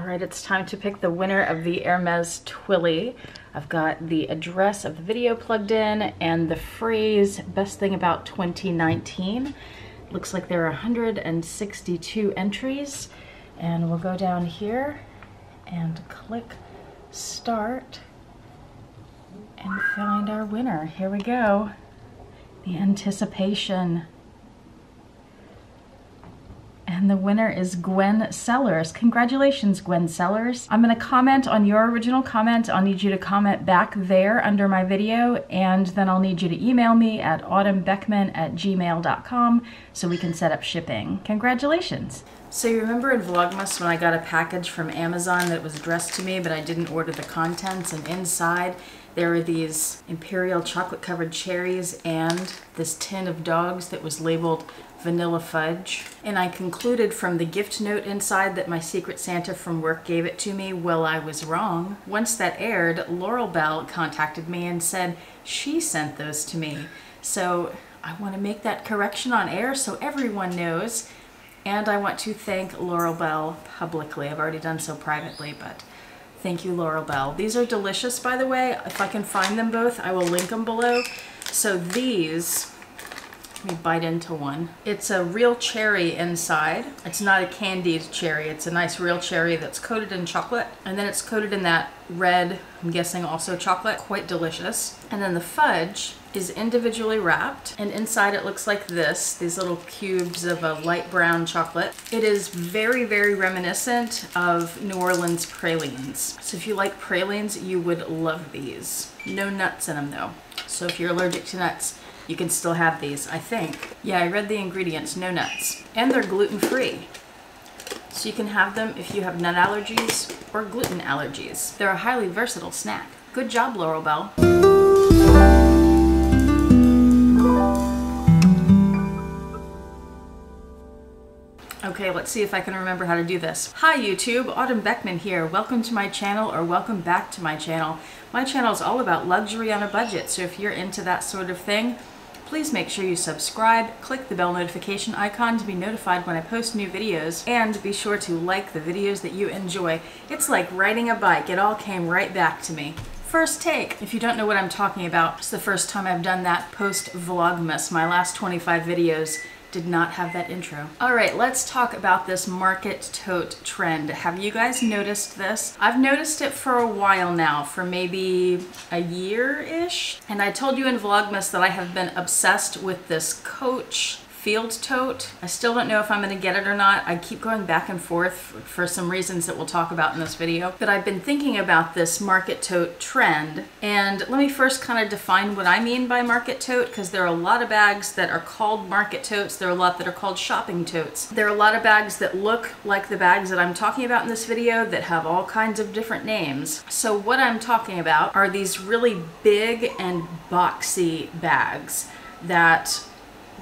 Alright, it's time to pick the winner of the Hermes Twilly. I've got the address of the video plugged in and the phrase, best thing about 2019. Looks like there are 162 entries. And we'll go down here and click start and find our winner. Here we go. The anticipation. And the winner is Gwen Sellers. Congratulations, Gwen Sellers. I'm gonna comment on your original comment. I'll need you to comment back there under my video, and then I'll need you to email me at autumnbeckman@gmail.com so we can set up shipping. Congratulations. So you remember in Vlogmas when I got a package from Amazon that was addressed to me, but I didn't order the contents, and inside there were these imperial chocolate covered cherries and this tin of dogs that was labeled vanilla fudge. And I concluded from the gift note inside that my Secret Santa from work gave it to me. Well, I was wrong. Once that aired, Laurel Bell contacted me and said she sent those to me. So I want to make that correction on air so everyone knows. And I want to thank Laurel Bell publicly. I've already done so privately, but thank you, Laurel Bell. These are delicious, by the way. If I can find them both, I will link them below. So these, let me bite into one. It's a real cherry inside. It's not a candied cherry. It's a nice real cherry that's coated in chocolate. And then it's coated in that red, I'm guessing also chocolate. Quite delicious. And then the fudge is individually wrapped, and inside it looks like this, these little cubes of a light brown chocolate. It is very, very reminiscent of New Orleans pralines. So if you like pralines, you would love these. No nuts in them though. So if you're allergic to nuts, you can still have these, I think. Yeah, I read the ingredients, no nuts. And they're gluten-free. So you can have them if you have nut allergies or gluten allergies. They're a highly versatile snack. Good job, Laurel Bell. Okay, let's see if I can remember how to do this. Hi YouTube, Autumn Beckman here. Welcome to my channel, or welcome back to my channel. My channel is all about luxury on a budget, so if you're into that sort of thing, please make sure you subscribe, click the bell notification icon to be notified when I post new videos, and be sure to like the videos that you enjoy. It's like riding a bike, it all came right back to me. First take. If you don't know what I'm talking about, it's the first time I've done that post-Vlogmas. My last 25 videos did not have that intro. All right, let's talk about this market tote trend. Have you guys noticed this? I've noticed it for a while now, for maybe a year-ish. And I told you in Vlogmas that I have been obsessed with this Coach field tote. I still don't know if I'm gonna get it or not. I keep going back and forth for some reasons that we'll talk about in this video. But I've been thinking about this market tote trend. And let me first kind of define what I mean by market tote, because there are a lot of bags that are called market totes. There are a lot that are called shopping totes. There are a lot of bags that look like the bags that I'm talking about in this video that have all kinds of different names. So what I'm talking about are these really big and boxy bags that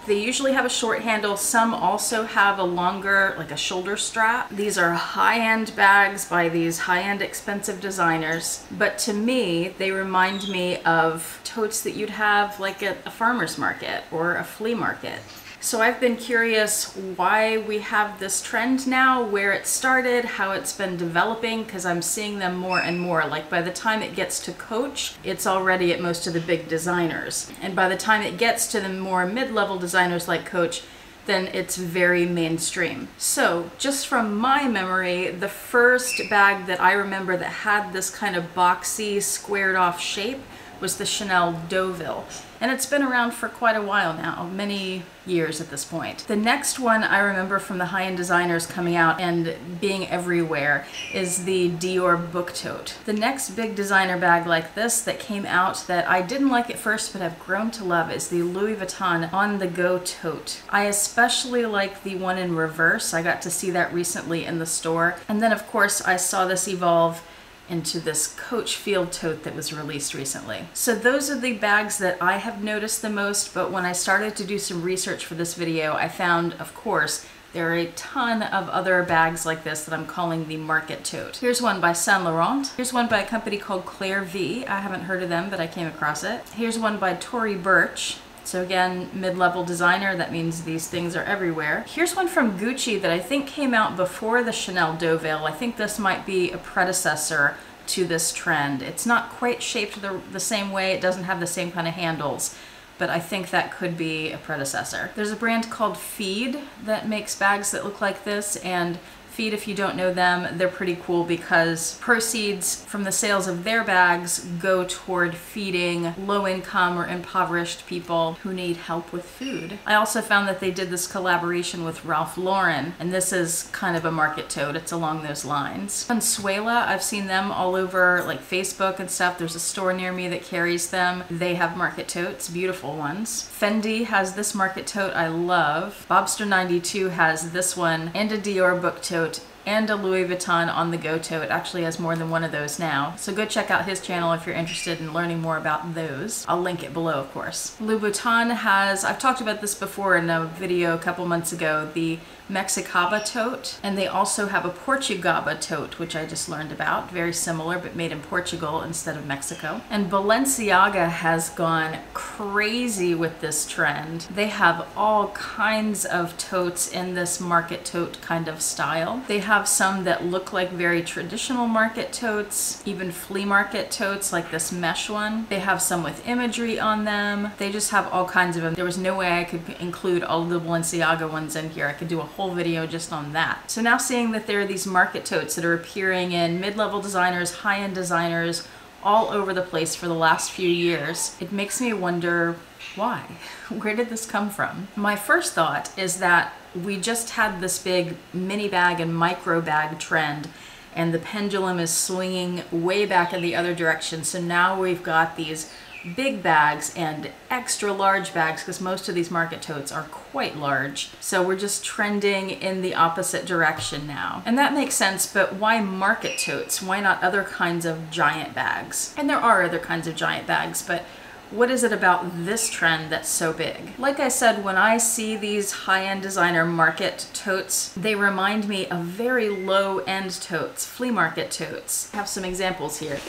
they usually have a short handle. Some also have a longer, like a shoulder strap. These are high-end bags by these high-end expensive designers. But to me, they remind me of totes that you'd have like at a farmer's market or a flea market. So I've been curious why we have this trend now, where it started, how it's been developing, because I'm seeing them more and more. Like by the time it gets to Coach, it's already at most of the big designers. And by the time it gets to the more mid-level designers like Coach, then it's very mainstream. So just from my memory, the first bag that I remember that had this kind of boxy, squared off shape was the Chanel Deauville. And it's been around for quite a while now, many years at this point. The next one I remember from the high-end designers coming out and being everywhere is the Dior Book Tote. The next big designer bag like this that came out that I didn't like at first but I've grown to love is the Louie Vuitton On The Go Tote. I especially like the one in reverse. I got to see that recently in the store. And then of course I saw this evolve into this Coach field tote that was released recently. So those are the bags that I have noticed the most, but when I started to do some research for this video, I found, of course, there are a ton of other bags like this that I'm calling the market tote. Here's one by Saint Laurent. Here's one by a company called Claire V. I haven't heard of them, but I came across it. Here's one by Tory Burch. So again, mid-level designer, that means these things are everywhere. Here's one from Gucci that I think came out before the Chanel Deauville. I think this might be a predecessor to this trend. It's not quite shaped the same way, it doesn't have the same kind of handles, but I think that could be a predecessor. There's a brand called Feed that makes bags that look like this, and Feed, if you don't know them, they're pretty cool because proceeds from the sales of their bags go toward feeding low-income or impoverished people who need help with food. I also found that they did this collaboration with Ralph Lauren, and this is kind of a market tote. It's along those lines. Consuela, I've seen them all over like Facebook and stuff. There's a store near me that carries them. They have market totes, beautiful ones. Fendi has this market tote I love. Bobster92 has this one, and a Dior book tote, and a Louie Vuitton on the go tote. It actually has more than one of those now. So go check out his channel if you're interested in learning more about those. I'll link it below, of course. Louie Vuitton has, I've talked about this before in a video a couple months ago, the Mexicaba tote, and they also have a Portugaba tote, which I just learned about. Very similar, but made in Portugal instead of Mexico. And Balenciaga has gone crazy with this trend. They have all kinds of totes in this market tote kind of style. They have some that look like very traditional market totes, even flea market totes like this mesh one. They have some with imagery on them. They just have all kinds of them. There was no way I could include all of the Balenciaga ones in here. I could do a whole video just on that. So now seeing that there are these market totes that are appearing in mid-level designers, high-end designers, all over the place for the last few years, it makes me wonder why? Where did this come from? My first thought is that we just had this big mini bag and micro bag trend, and the pendulum is swinging way back in the other direction. So now we've got these big bags and extra large bags, because most of these market totes are quite large. So we're just trending in the opposite direction now. And that makes sense, but why market totes? Why not other kinds of giant bags? And there are other kinds of giant bags, but what is it about this trend that's so big? Like I said, when I see these high-end designer market totes, they remind me of very low-end totes, flea market totes. I have some examples here.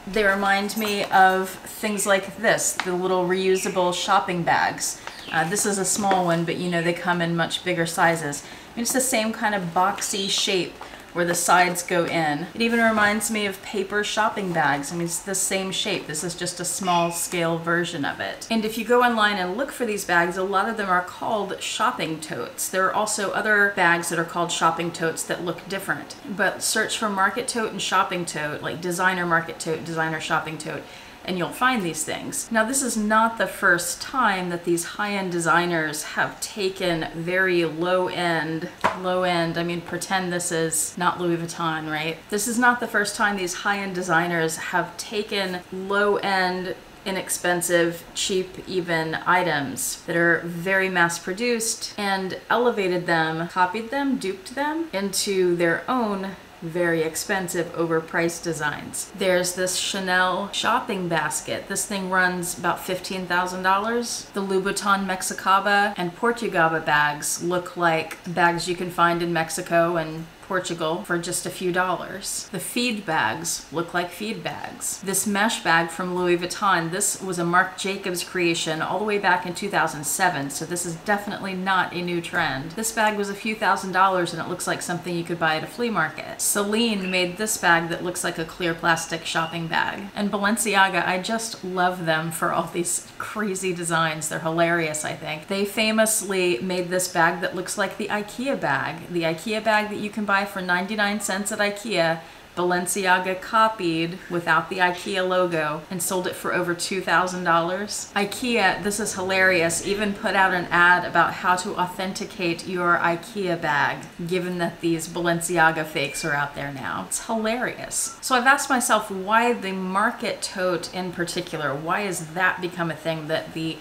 They remind me of things like this, the little reusable shopping bags. This is a small one, but you know, they come in much bigger sizes. It's the same kind of boxy shape where the sides go in. It even reminds me of paper shopping bags. I mean, it's the same shape. This is just a small scale version of it. And if you go online and look for these bags, a lot of them are called shopping totes. There are also other bags that are called shopping totes that look different. But search for market tote and shopping tote, like designer market tote, designer shopping tote, and you'll find these things. Now, this is not the first time that these high-end designers have taken very low-end, I mean, pretend this is not Louis Vuitton, right? This is not the first time these high-end designers have taken low-end, inexpensive, cheap even items that are very mass-produced and elevated them, copied them, duped them into their own very expensive, overpriced designs. There's this Chanel shopping basket. This thing runs about $15,000. The Louboutin Mexicaba and Portugaba bags look like bags you can find in Mexico and Portugal for just a few dollars. The Feed bags look like Feed bags. This mesh bag from Louis Vuitton, this was a Marc Jacobs creation all the way back in 2007, so this is definitely not a new trend. This bag was a few $1,000s and it looks like something you could buy at a flea market. Celine made this bag that looks like a clear plastic shopping bag. And Balenciaga, I just love them for all these crazy designs. They're hilarious, I think. They famously made this bag that looks like the IKEA bag. The IKEA bag that you can buy for 99 cents at IKEA, Balenciaga copied without the IKEA logo and sold it for over $2,000. IKEA, this is hilarious, even put out an ad about how to authenticate your IKEA bag, given that these Balenciaga fakes are out there now. It's hilarious. So I've asked myself, why the market tote in particular? Why has that become a thing that the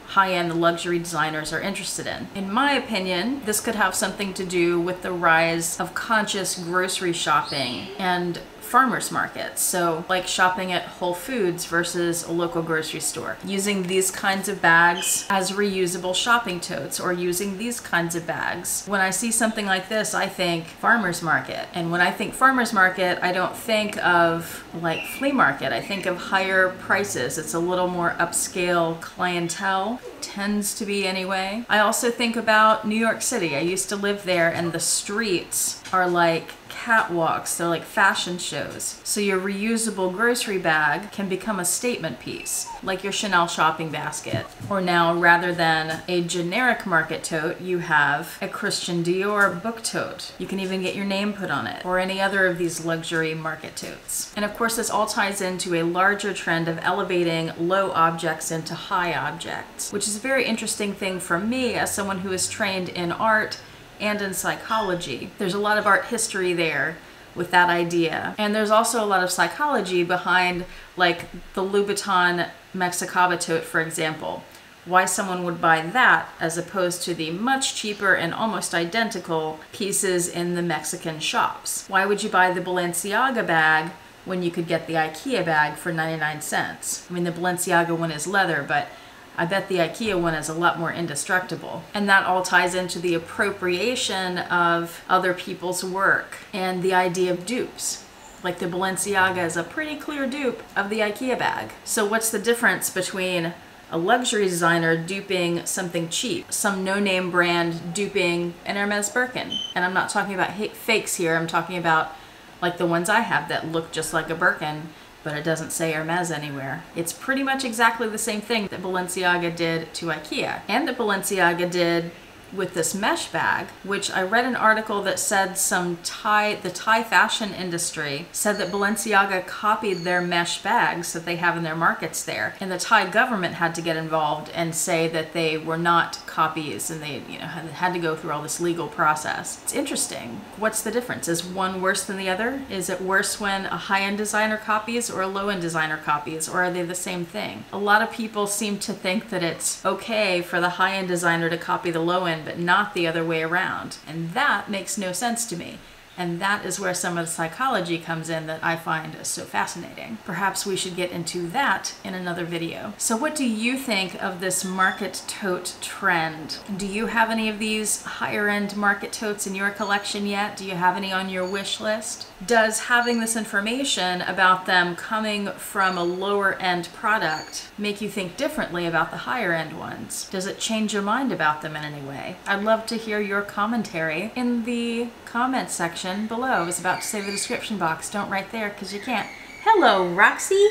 high-end luxury designers are interested in? In my opinion, this could have something to do with the rise of conscious grocery shopping and farmers markets. So like shopping at Whole Foods versus a local grocery store. Using these kinds of bags as reusable shopping totes, or using these kinds of bags. When I see something like this, I think farmers market. And when I think farmers market, I don't think of like flea market. I think of higher prices. It's a little more upscale clientele. Tends to be anyway. I also think about New York City. I used to live there, and the streets are like catwalks. They're like fashion shows. So your reusable grocery bag can become a statement piece, like your Chanel shopping basket. Or now, rather than a generic market tote, you have a Christian Dior book tote. You can even get your name put on it, or any other of these luxury market totes. And of course, this all ties into a larger trend of elevating low objects into high objects, which is a very interesting thing for me as someone who is trained in art and in psychology. There's a lot of art history there with that idea. And there's also a lot of psychology behind like the Louie Vuitton Mexicaba tote, for example. Why someone would buy that as opposed to the much cheaper and almost identical pieces in the Mexican shops. Why would you buy the Balenciaga bag when you could get the IKEA bag for 99 cents? I mean, the Balenciaga one is leather, but I bet the IKEA one is a lot more indestructible. And that all ties into the appropriation of other people's work and the idea of dupes. Like the Balenciaga is a pretty clear dupe of the IKEA bag. So what's the difference between a luxury designer duping something cheap, some no-name brand duping an Hermes Birkin? And I'm not talking about fakes here, I'm talking about like the ones I have that look just like a Birkin, but it doesn't say Hermes anywhere. It's pretty much exactly the same thing that Balenciaga did to IKEA, and that Balenciaga did with this mesh bag, which I read an article that said the Thai fashion industry said that Balenciaga copied their mesh bags that they have in their markets there, and the Thai government had to get involved and say that they were not copies, and they had to go through all this legal process. It's interesting. What's the difference? Is one worse than the other? Is it worse when a high-end designer copies or a low-end designer copies, or are they the same thing? A lot of people seem to think that it's okay for the high-end designer to copy the low-end, but not the other way around. And that makes no sense to me. And that is where some of the psychology comes in that I find so fascinating. Perhaps we should get into that in another video. So what do you think of this market tote trend? Do you have any of these higher end market totes in your collection yet? Do you have any on your wish list? Does having this information about them coming from a lower end product make you think differently about the higher end ones? Does it change your mind about them in any way? I'd love to hear your commentary in the comments section below. I was about to say the description box. Don't write there because you can't. Hello, Roxy.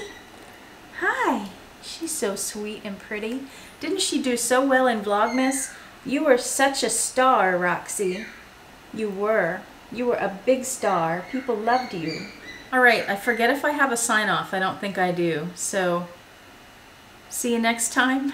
Hi. She's so sweet and pretty. Didn't she do so well in Vlogmas? You were such a star, Roxy. You were. You were a big star. People loved you. All right, I forget if I have a sign off. I don't think I do. So, see you next time.